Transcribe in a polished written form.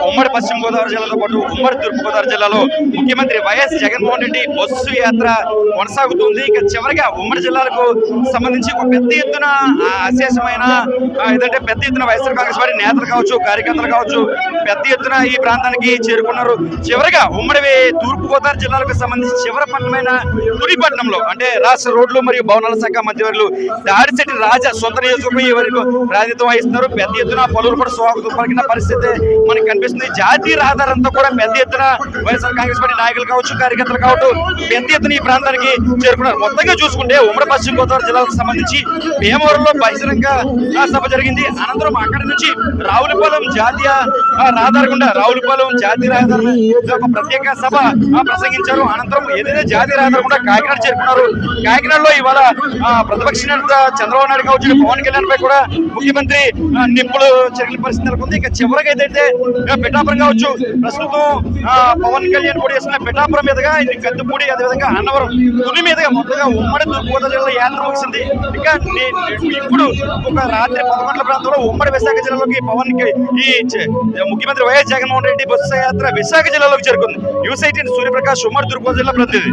ఉమ్మడి పశ్చిమ గోదావరి జిల్లాతో పాటు ఉమ్మడి తూర్పు గోదావరి జిల్లాలో ముఖ్యమంత్రి వైఎస్ జగన్మోహన్ రెడ్డి బస్సు యాత్ర కొనసాగుతుంది. ఇక చివరిగా ఉమ్మడి జిల్లాలకు సంబంధించి ఒక పెద్ద ఎత్తున అశేషమైన ఏదంటే పెద్ద ఎత్తున వైఎస్ఆర్ కాంగ్రెస్ పార్టీ నేతలు కావచ్చు, కార్యకర్తలు కావచ్చు, పెద్ద ఎత్తున ఈ ప్రాంతానికి చేరుకున్నారు. చివరిగా ఉమ్మడి తూర్పు గోదావరి జిల్లాలకు సంబంధించి చివరి పట్టణమైన తునిపట్నంలో అంటే రాష్ట్ర రోడ్లు మరియు భవనాల శాఖ మంత్రివర్యులు దాడిశెట్టి రాజా సొంత నియోజకవర్గం వరకు ప్రాతినిధ్యం వహిస్తున్నారు. పెద్ద ఎత్తున పలువురు కూడా స్వాగతం పలికిన పరిస్థితి మనకి కనిపిస్తుంది. జాతీయ రహదారంతా కూడా పెద్ద ఎత్తున వైఎస్ఆర్ కాంగ్రెస్ పార్టీ నాయకులు కావచ్చు, కార్యకర్తలు కావచ్చు, పెద్ద ఎత్తున ఈ ప్రాంతానికి చేరుకున్నారు. మొత్తంగా చూసుకుంటే ఉమ్మడి పశ్చిమ గోదావరి జిల్లాకు సంబంధించి భీమవరంలో బహిరంగ సభ జరిగింది. అనంతరం అక్కడి నుంచి రావులపాలెం జాతీయ రహదారి గుండా రావులపాలెం జాతీయ రహదారి ఒక ప్రత్యేక సభ ప్రసంగించారు. అనంతరం ఏదైతే జాతీయ రహదారి గుండా కాకినాడ చేరుకున్నారు. కాకినాడలో ఇవాళ ప్రతిపక్ష నేత చంద్రబాబు నాయుడు కావచ్చు, పవన్ కళ్యాణ్ పై కూడా ముఖ్యమంత్రి నిప్పులు చెరిగిన పరిస్థితి నెలకొంది. ఇక చివరికి ఏదైతే పిఠాపురం కావచ్చు, ప్రస్తుతం పవన్ కళ్యాణ్ కూడా చేస్తున్న పిఠాపురం మీదుగా కత్తిపూడి, అదేవిధంగా అన్నవరం, తుని మీదుగా మొత్తంగా ఉమ్మడి తూర్పుగోదావరి జిల్లా యాత్ర ముగిసింది. ఇక ఇప్పుడు ఒక రాత్రి 11 ప్రాంతంలో ఉమ్మడి విశాఖ జిల్లాలోకి పవన్ ఈ ముఖ్యమంత్రి వైఎస్ జగన్మోహన్ రెడ్డి బస్సు యాత్ర విశాఖ జిల్లాలోకి చేరుకుంది. న్యూస్ 18 సూర్యప్రకాష్, ఉమ్మడి తూర్పుగోదావరి జిల్లా ప్రతినిధి.